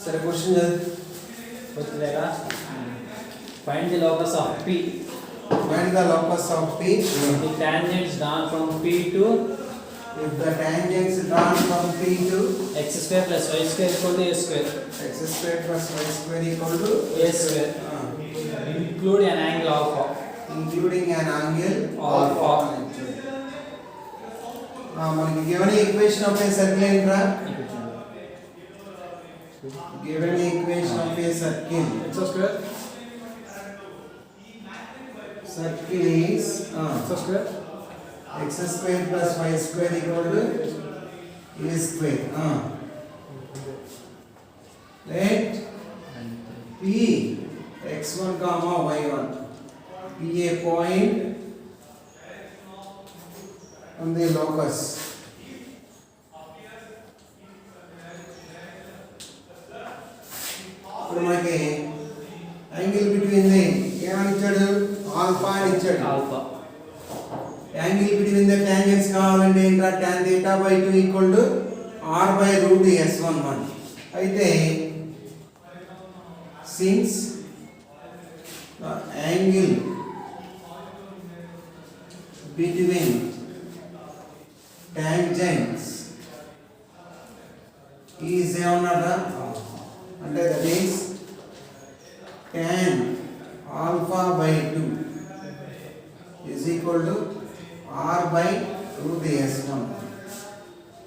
Sir question find the locus of P. Find the locus of P. The tangents drawn from P to If the tangents drawn from P to x square plus y square equal to a square. x square plus y square equal to A square. Include an angle alpha. including an angle Alpha. మనకి given equation of a circle ఏంట్రా given equation of a circle X square. circle is X square. x square plus y square equal to a square let p x1 comma y1 be a point on the locus ఇప్పుడు మనకి angle between the ఏమని ఇచ్చాడు alpha అని ఇచ్చాడు Alpha. Angle between the tangents కావాలంటే ఏంట్రా tan theta by 2 equal to r by root s11 అయితే since the angle between tangents is ఏమన్నారా అంటే that is tan alpha by 2 is equal to r by root s1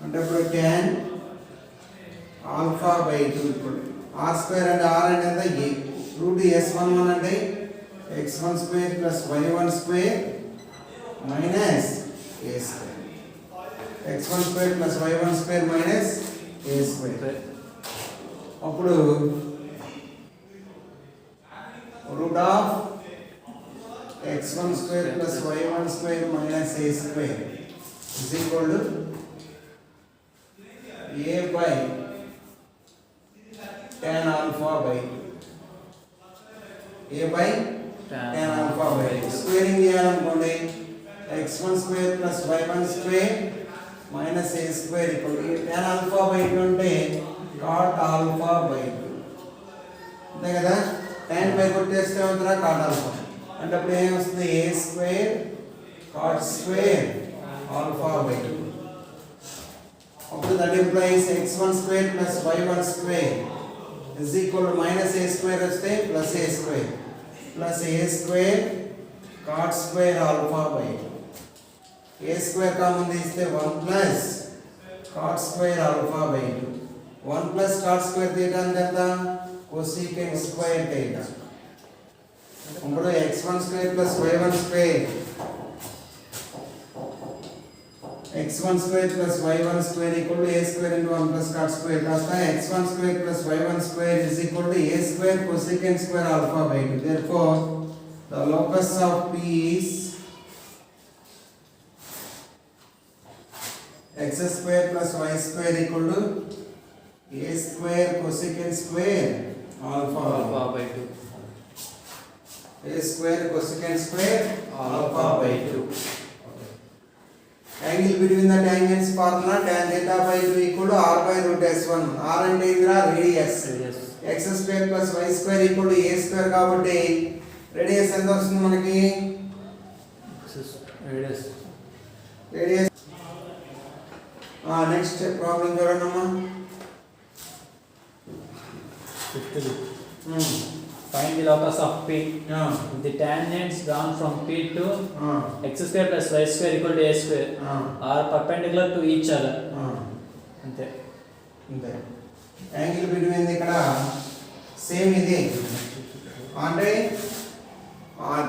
అంటే ఇప్పుడు tan alpha by 2 ఇప్పుడు r square అంటే r అంటే ఎంత a root s11 అంటే x1 square plus y1 square minus a square x1 square plus y1 square minus a square అప్పుడు root of x1 square plus y1 square minus a square is equal to a by tan alpha by 2 a by tan alpha by 2 squaring చేయాలనుకోండి x1 square plus y1 square minus a square equal to tan alpha by 2 అంటే cot alpha by 2 అంతే కదా tan by కొట్టేస్తే అవుతుందా cot alpha అంటే అప్పుడు ఏం వస్తుంది a square cot square alpha by 2 అప్పుడు that implies x1 square plus y1 square is equal to minus a square వస్తే plus a square plus a square cot square alpha by 2 a square common తీస్తే 1 plus cot square alpha by 2 1 plus cot square theta అంటే ఎంత cosecant square theta ఇప్పుడు x1 square plus y1 square x1 square plus y1 square equal to a square into 1 plus cot square కాస్త x1 square plus y1 square is equal to a square cosecant square alpha by 2 therefore the locus of P is x square plus y square equal to a square cosecant square alpha by 2. a square cosecant square alpha by 2 angle between the tangents formula tan theta by 2 equal to r by root s1 r అంటే ఏందిరా radius x square plus y square equal to a square కాబట్టి radius ఎంత వస్తుంది మనకి radius next problem చూడండి అమ్మా Find the locus of P. The tangents drawn from P to x square plus y square equal to a square are perpendicular to each other. అంతే అంతే angle between ఇక్కడ same ఇది అంటే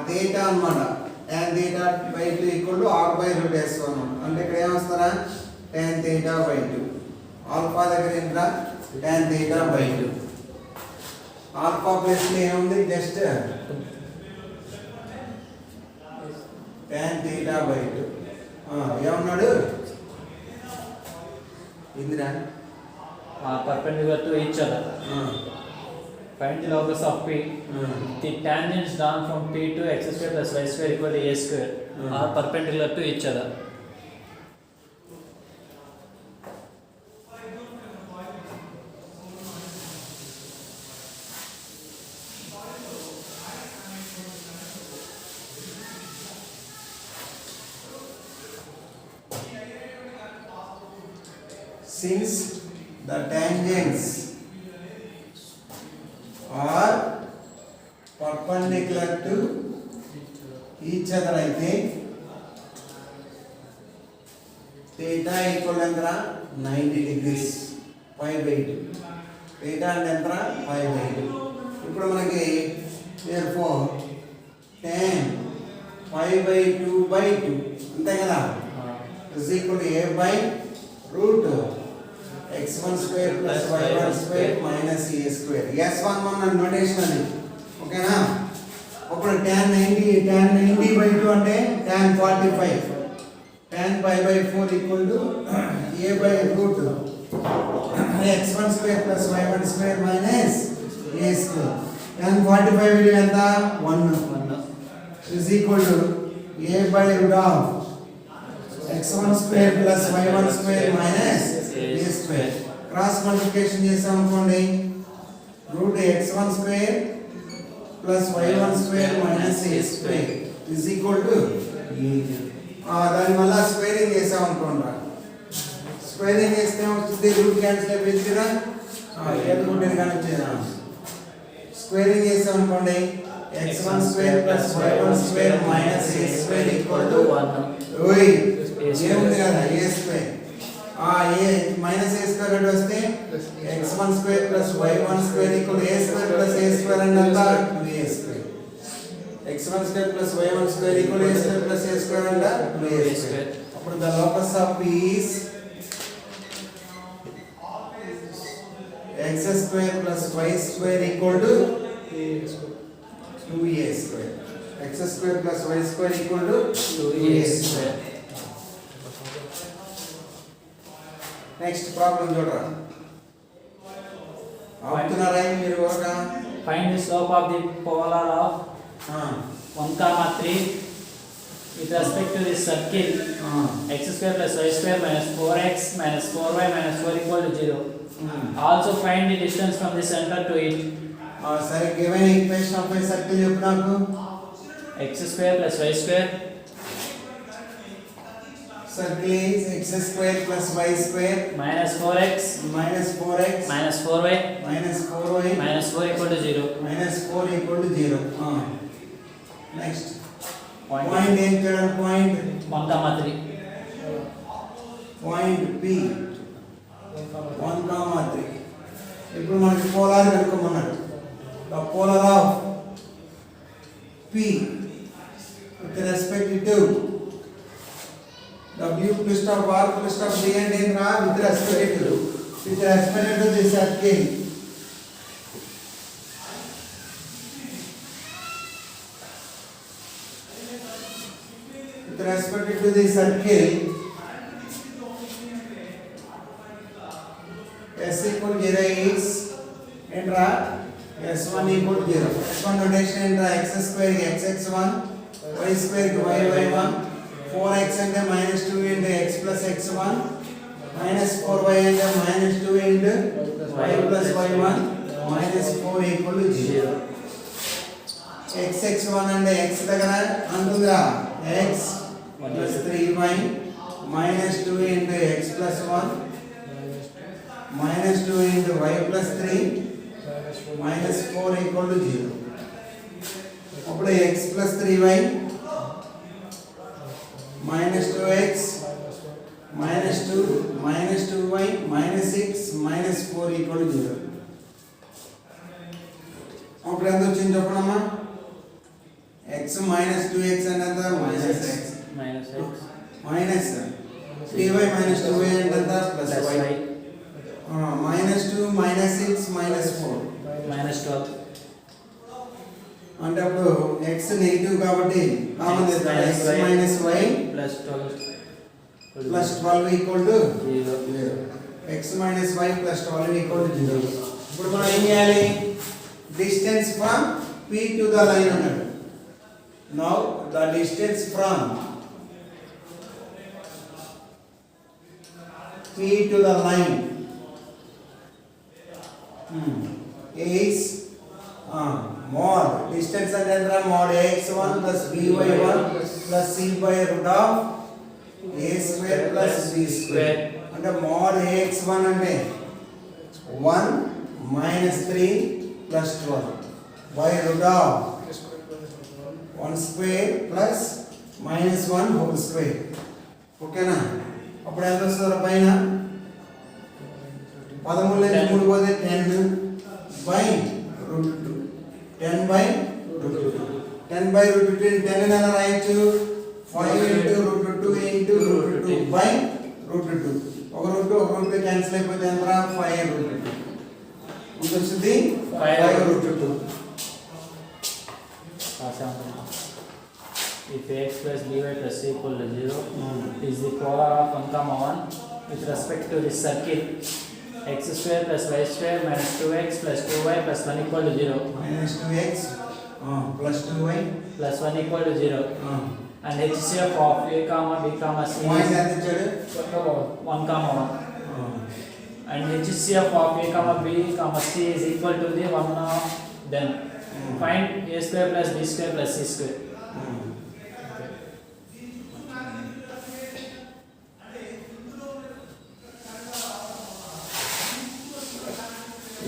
theta అన్నమాట tan theta by 2 equal to r by root s1 అంటే ఇక్కడ ఏమొస్తారా tan theta by 2 alpha దగ్గర ఏంట్రా tan theta by 2 alpha plus ఏముంది జస్ట్ tan theta by 2 ఏమన్నాడు Indira perpendicular to each other. Find the locus of P. The tangents drawn from P to x square plus y square equal to a square are perpendicular to each other. since the tangents are perpendicular to each other అయితే theta equal ఎంత 90 degrees 5/8 theta అంటే ఎంత 5/8 ఇప్పుడు మనకి therefore tan 5/2/2 అంతే కదా is equal to a by root x1 square plus y1 square minus a square s11 అన్న notation అది ఓకేనా అప్పుడు tan 90/2 అంటే tan 45 tan pi by 4 equal to a by root x1 square plus y1 square minus a square tan 45 విలువ ఎంత 1 is equal to a by root of x1 square plus y1 square minus a square cross multiplication చేసాం అనుకోండి root x1 square plus y1 square minus a square is equal to దాని వల్ల squaring చేసాం అనుకోండి squaring చేస్తే వస్తుంది root cancel అయిపోయింది కదా ఏడుకుంటే కానీ వచ్చేది స్క్వేరింగ్ చేసాం అనుకోండి x1 square plus y1 square minus a square equal to 1 ఓయ్ ఏముంది కదా a square a minus a square అంటే వస్తే x1 square plus y1 square equal to a square plus a square అంటే ఎంత 2a square x1 square plus y1 square equal to a square plus a square అంటే 2a square అప్పుడు the locus of p is x square plus y square equal to 2a square x square plus y square equal to 2a square next problem చూడరా అవుతున్నారా మీరు ఒక find the slope of the polar of 1, 3 with respect to this circle x square plus y square minus 4x minus 4y minus 4 equal to 0 also find the distance from the center to it సరే given equation of a circle చెప్పు నాకు x square plus y square circle is x square plus y square minus 4x minus 4x minus 4y minus 4y minus 4 equal to 0 minus 4 equal to 0 next Point. point ఏం చూడండి point 1, 3 point p 1, 3 ఇప్పుడు మనకి polar కనుక్కోమన్నాడు the polar of p with respect to w twist of r twist of d and n ra with respect to the circle with respect to the circle s equal 0 is entra s1 equal to 0 s1 notation entra x square xx1 y square yy1 4x అంటే -2 into x plus x1 -4y అంటే -2 into y plus y1 -4 equal to 0 xx1 అంటే x దగ్గర అంటుందిరా x plus 3y -2 into x plus 1 -2 into y plus 3 -4 equal to 0 అప్పుడు x plus 3y minus 2x minus 2 minus 2y minus 6 minus 4 equal to 0 అప్పుడు ఎంత వచ్చింది చెప్పనమ్మా x minus 2x అంటే ఎంత minus x minus x minus 3y minus 2y అంటే ఎంత plus y minus 2 minus 6 minus 4 minus 12 అంటే అప్పుడు x నెగటివ్ కాబట్టి కామన్ చేద్దాం x minus y plus 12 plus 12 equal to 0 x minus y plus 12 equal to 0 ఇప్పుడు మనం ఏం చేయాలి distance from p to the line అన్నాడు now the distance from p to the line is mod distance అంటే ఎంత mod ax1 plus by1 plus c by root of a square plus b square అంటే mod ax1 అంటే 1 minus 3 plus 12 by root of 1 square plus minus 1 whole square. ఓకేనా? అప్పుడు ఎంత వస్తుందో పైన 13 నుంచి 3 పోతే 10 by root 2. 10 by root 2. 10 by root 2 10 అని ఎలా రాయొచ్చు? 5 into root 2 into root 2 by root 2. ఒక రూట్ ఒక రూట్ క్యాన్సిల్ అయిపోతే ఎంత రా? 5 root 2. ఎంత వచ్చింది? 5 root 2. If ax plus by plus c equal to 0 is the polar of 1 comma 1 with respect to this circle x square plus y square minus 2x plus 2y plus 1 equal to 0 minus 2x plus 2y plus 1 equal to 0 and HCF of a comma b comma c point ఎంత ఇచ్చాడు? 1 comma 1 and HCF of a comma b comma c is equal to the 1 then find a square plus b square plus c square.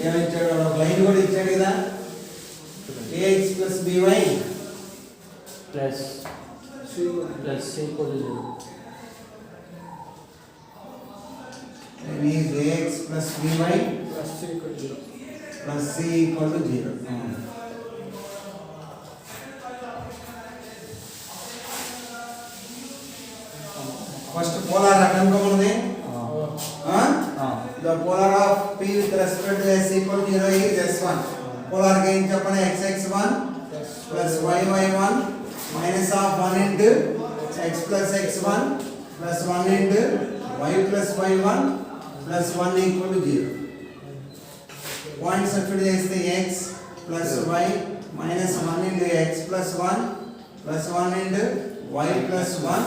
ఏమిచ్చాడు? ఒక line కూడా ఇచ్చాడు కదా, ax plus by Plus c equal to 0. That is ax plus by Plus c equal to 0. plus c equal to 0. First polar కనుక్కోమన్నది. The polar of p with respect to s equal to 0 is s1. Polar కి ఏం చెప్పండి? xx1 plus yy1 minus of 1 into x plus x1 plus 1 into y plus y1 plus 1 equal to 0. Points substitute చేస్తే x plus y minus 1 into x plus 1 plus 1 into y plus 1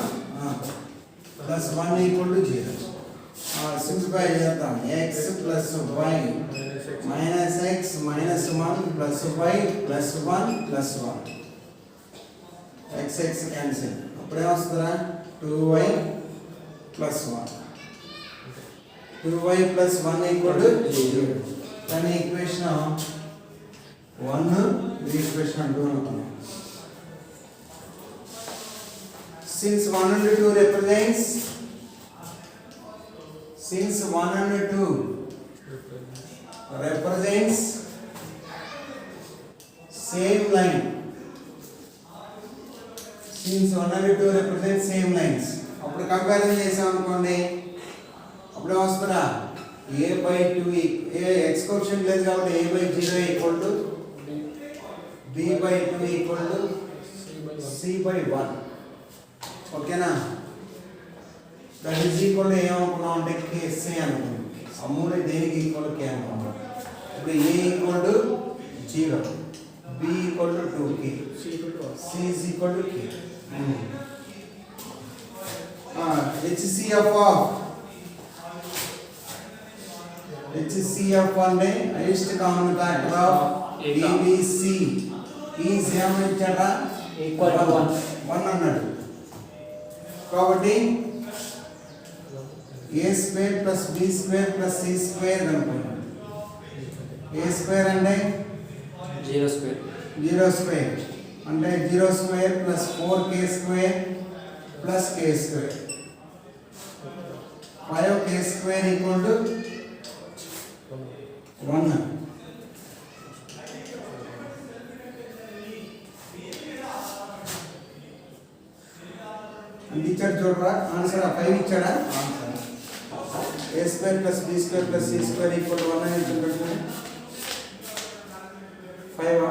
plus 1 equal to 0. Simplify చేద్దాం. x plus y minus x minus 1 plus y plus 1 plus 1. x x cancel. అప్పుడు ఏమొస్తుందా? 2y plus 1. 2y plus 1 equal to 0. దాని equation 1, ఇది equation 2 అనుకున్నాం. Since 1 and 2 represents same line. Since 1 and 2 represent same lines. అప్పుడు comparison చేసాం అనుకోండి, అప్పుడు ఏమొస్తుందా? a by 2 x coefficient లేదు కాబట్టి a by 0 equal to b by 2 equal to c by 1. ఓకేనా? దట్ ఈజ్ ఈక్వల్ టు ఏమనుకున్నాం అంటే kc అనుకున్నాం. ఆ మూడు దేనికి ఈక్వల్ k అనుకున్నాం. ఇప్పుడు a equal to 0, b equal to 2k, c is equal to k. HCF అంటే highest common factor of ABC is ఏమనిచ్చాడా? Equal to 1 అన్నాడు. కాబట్టి a square plus b square plus c square అనుకుంటాం. a square అంటే 0 square. 0 square అంటే 0 square plus 4k square plus k square. 5k square equal to 1. అంత ఇచ్చాడు చూడరా answer. 5 ఇచ్చాడా? a square plus b square plus c square equal to 1 అని చెప్పండి. 5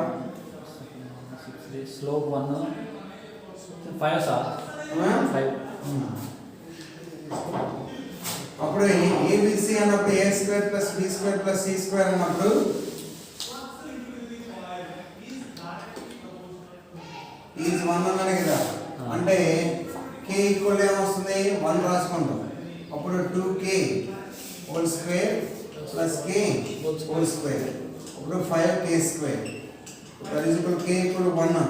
Slope 1 5 sir. 5. అప్పుడు ABC అన్నప్పుడు a square plus b square plus c square అన్నప్పుడు is 1 అన్నాడు కదా. అంటే k ఈక్వల్ ఏమొస్తుంది? 1 రాసుకుంటాం. అప్పుడు 2k whole square plus k whole square. అప్పుడు 5k square. That is equal k equal 1.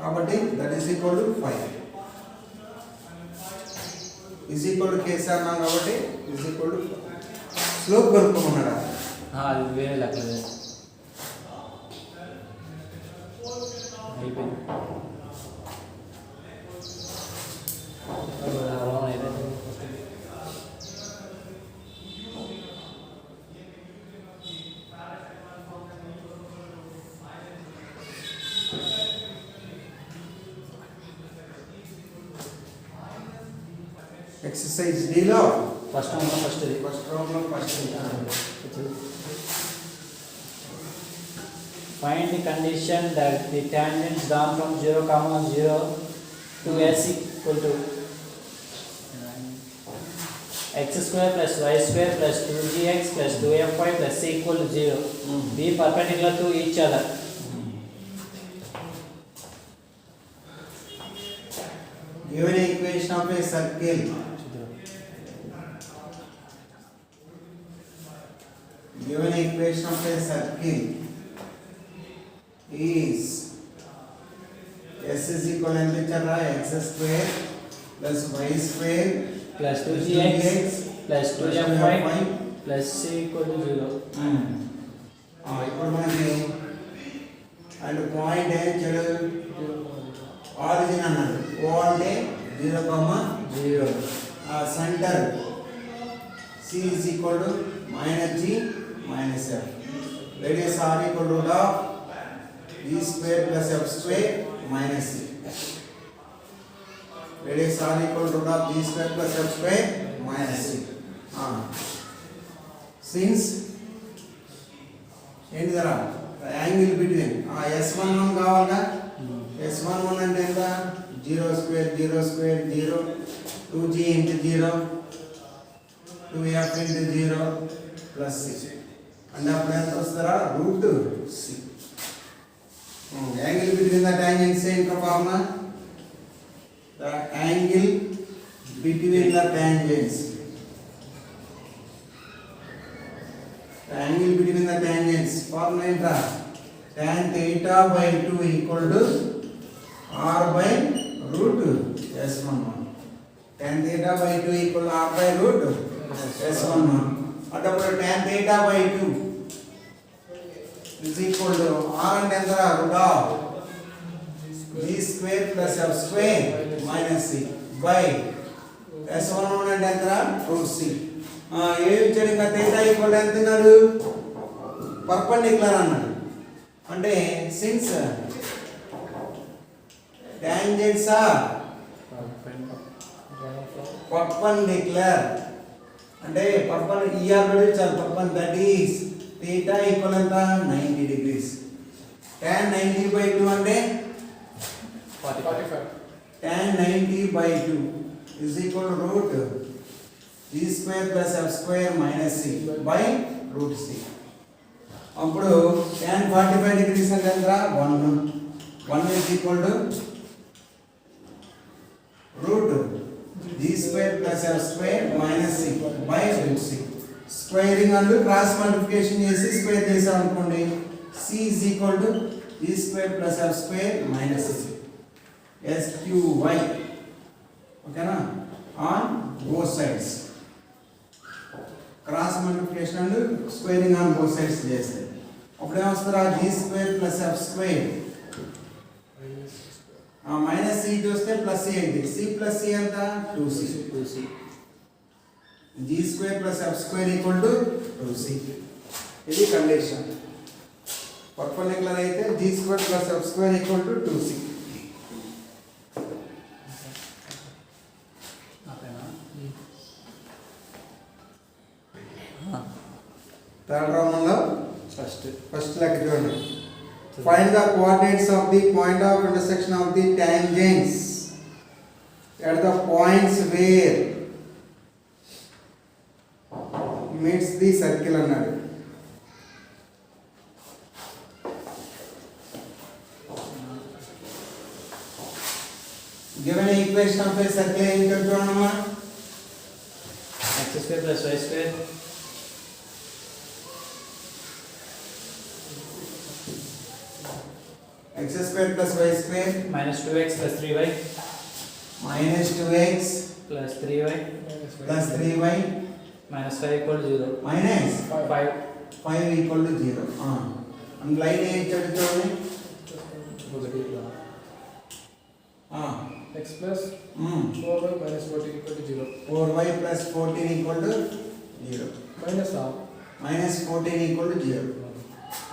కాబట్టి that is equal to 5. Is equal to KC అన్నాం కాబట్టి ఈజ్ ఈక్వల్ టు స్లోప్ కనుక్కోమన్నాడా? అది వేరే లెక్కలు అయిపోయింది. ఎక్సర్సైజ్ డీలో ఫస్ట్ ఇది ఫస్ట్ రౌండ్లో first find the condition that the tangents drawn from 0 comma 0 to s equal to x square plus y square plus 2gx plus 2fy plus c equal to 0 be perpendicular to each other. given equation of a circle given equation of a circle is s is equal to x square plus y square Plus 2gx plus 2fy plus c equal to 0. ఇప్పుడు మనకి and point ఏం చెడు origin అన్నాడు. ఓ అంటే 0, centre c is equal to -g -f. Radius r equal to root of d square plus f square minus c. Radius r equal to root of d square plus f square minus c. Since ఏంటి ధర angle between S11 కావాలిగా. S11 అంటే ఎంత 0 square 0 square 0 2g into 0 2f into 0 plus 6 అంటే అప్పుడు ఎంత వస్తారా root c. Angle between the tangents ఏంటి formula? the angle between the tangents. The angle between the tangents formula enta tan theta by 2 equal to r by root s11. Tan theta by 2 equal to r by root s11. అప్పుడు tan theta by 2 is equal to r అంటే ఎంత root of d square plus f square minus c by s11 అంటే ఎంత root c. ఏమి ఇచ్చాడు ఇంకా theta equal to ఎంత అన్నాడు? పర్పెండిక్యులర్ అన్నాడు. అంటే సిన్స్ tangents are perpendicular అంటే ఈ ఆల్రెడీ చాలా perpendicular that is theta equal ఎంత 90 degrees. tan 90 by 2 అంటే 45. tan 90 by 2 is equal to root d square plus f square minus c by root c. అప్పుడు tan 45 degrees అంటే ఎంత 1 is equal to root d square plus f square minus c by root c. Squaring and cross multiplication చేసి square చేసాం అనుకోండి c is equal to d square plus f square minus c SQY. ఓకేనా? On both sides cross multiplication and squaring on both sides చేస్తే అప్పుడు ఏమొస్తారా d square plus f square minus c చూస్తే plus c ఏంటి c plus c ఎంత 2c g square plus f square equal to 2c. ఇది condition. Perpendicular అయితే g square plus f square equal to 2c. Third round లో first లెక్క చూడండి. Find the coordinates of the point of intersection of the tangents at the points where meets the circle అన్నాడు. Given equation of a circle ఏం చూడమ్మా? x square plus y square x square plus y square minus 2x plus 3y minus 2x plus 3y plus 3y minus 5 equal to 0. minus 5 5 equal to 0. And line ఏ ఇచ్చాడు చూడండి. x plus 4y minus 14 equal to 0. 4y plus 14 equal to 0. Minus half. Minus 14 equal to 0.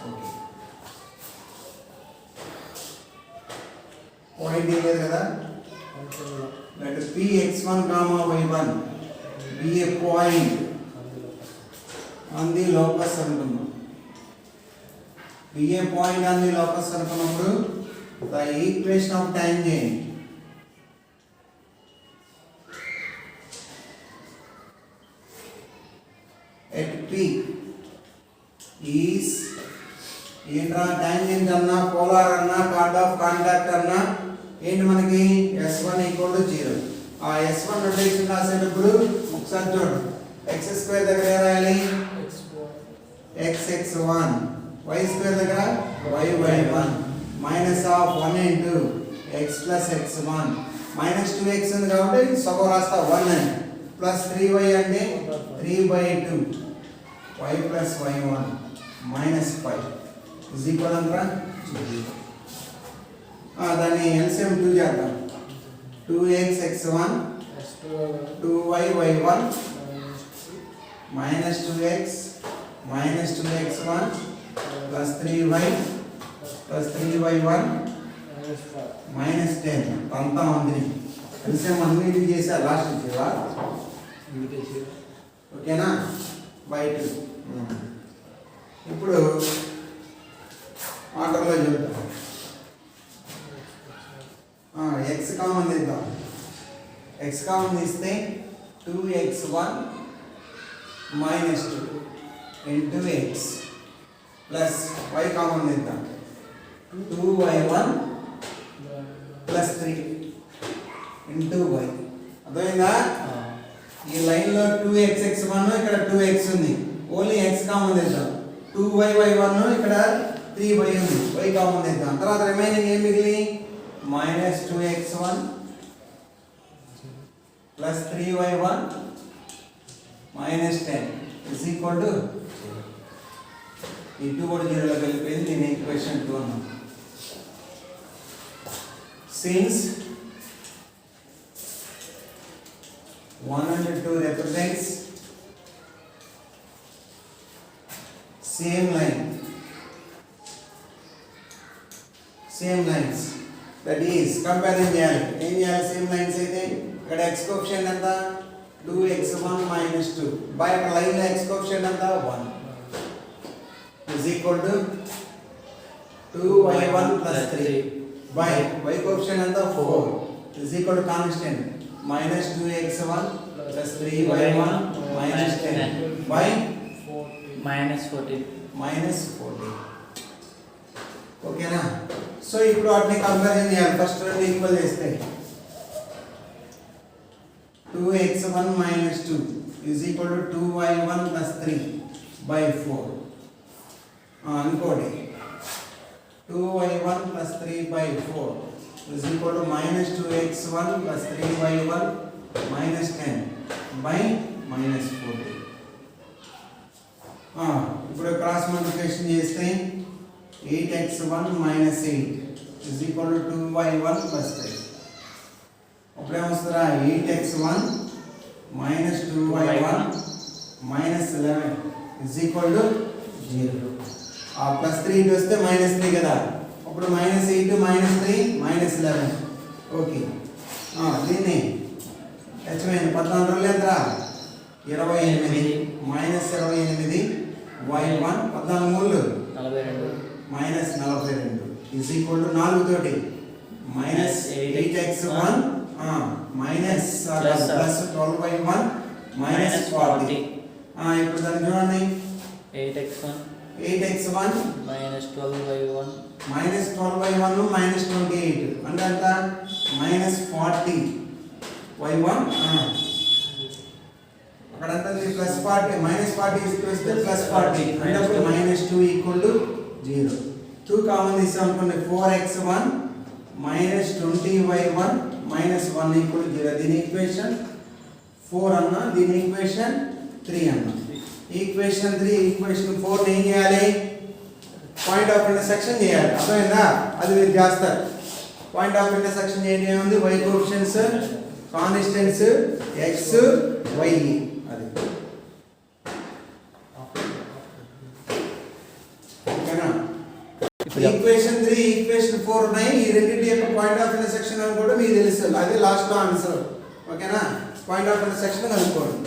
Okay. Point is కదా. Let Px1 comma y1 be a point on the locus అనుకున్నాం. Be a point on the locus అనుకున్నప్పుడు the equation of tangent at P is ఏంట్రా tangent అన్నా polar అన్నా chord of contact అన్నా ఏంటి మనకి s1 equal to 0. ఆ s1 notation రాసేటప్పుడు ఒకసారి చూడు x2 దగ్గర ఏం రాయాలి x(x1) y2 దగ్గర y(y1) minus of 1 into x plus x1 minus 2x ఉంది కాబట్టి సగం రాస్తా 1 అని ప్లస్ 3y అంటే 3/2 y plus y1 minus 5 is equal అంటారా. దాన్ని LCM 2 చేద్దాం. 2x x1 2y y1 minus 2x minus 2x1 plus 3y plus 3y1 minus 10 అంతా ఉంది. LCM అన్నిటి చేసా లాస్ట్ ఇచ్చేవా ఓకేనా బై 2. ఇప్పుడు ఆర్డర్లో చెప్తాం. x కామన్ తీద్దాం. x కామన్ తీస్తే 2x1 minus 2 into x plus y common తీద్దాం. 2y1 plus 3 into y. అర్థమైందా? ఈ లైన్లో 2x(x1) ఇక్కడ 2x ఉంది. ఓన్లీ x కామన్ తీద్దాం. 2y(y1) ఇక్కడ 3y ఉంది. y కామన్ తీద్దాం. తర్వాత రిమైనింగ్ ఏం మిగిలి minus 2x1 plus 3y1 minus 10 is equal to ఈ 2 కూడా 0 లోకి వెళ్ళిపోయింది. నేను ఈక్వేషన్ 2 అన్నాను. Since 1 and 2 represents same lines, that is comparison చేయాలి. ఏం చేయాలి? సేమ్ లైన్స్ అయితే ఇక్కడ x కోఎఫిషియంట్ ఎంత 2x1 minus 2 బై లైన్ లో x కోఎఫిషియంట్ ఎంత 1 is equal to 2y1 plus 3 by y coefficient and the 4 is equal to constant minus 2x1 plus 3y1 minus 10 by minus 14. minus 14. ఓకేనా? So ఇప్పుడు వాటిని comparison చేయాలి. First రెండు equal చేస్తే 2x1 minus 2 is equal to 2y1 plus 3 by 4. అనుకోండి 2y1 plus 3 by 4 is equal to minus 2x1 plus 3y1 minus 10 by minus 40. ఇప్పుడు cross multiplication చేస్తే 8x1 minus 8 is equal to 2y1 plus 3. అప్పుడు ఏమొస్తుందా 8x1 minus 2y1 minus 11 is equal to 0. Plus 3 ఇటు వస్తే minus 3 కదా. అప్పుడు minus 8 minus 3 minus 11. Okay, దీన్ని హెచ్మైన్ 14 రోజులు ఎంత 28 మైనస్ 28 y1 14 మూడు 42 మైనస్ 42 ఈజ్ ఈక్వల్ టు 4 తోటి minus 8x1 minus plus 12y1 minus 40. ఇప్పుడు దాన్ని చూడండి 8x1 minus 12y1 minus 12y1 minus 28 అంటే ఎంత minus 40 y1 అక్కడ ఎంత ప్లస్ 40 minus 40 ఇస్తే ప్లస్ 40 అంటే అప్పుడు minus 2 ఈక్వల్ టు 0. 2 కామన్ తీసాం అనుకోండి 4x1 minus 20y1 minus 1 equal to 0. దీని ఈక్వేషన్ 4 అన్న, దీని ఈక్వేషన్ 3 అన్న. ఈక్వేషన్ 3 ఈక్వేషన్ 4 ఏం చేయాలి? పాయింట్ ఆఫ్ ఇంటర్సెక్షన్ చేయాలి. అర్థమైందా? అది మీరు చేస్తారు. పాయింట్ ఆఫ్ ఇంటర్సెక్షన్ ఏముంది? y coefficients, constants x y. అది ఓకేనా? ఈక్వేషన్ 3 ఈక్వేషన్ 4 ఉన్నాయి. ఈ రెండింటి యొక్క పాయింట్ ఆఫ్ ఇంటర్సెక్షన్ అని కూడా మీకు తెలుసు. అదే లాస్ట్ లో ఆన్సర్. ఓకేనా? పాయింట్ ఆఫ్ ఇంటర్సెక్షన్ కనుక్కోండి.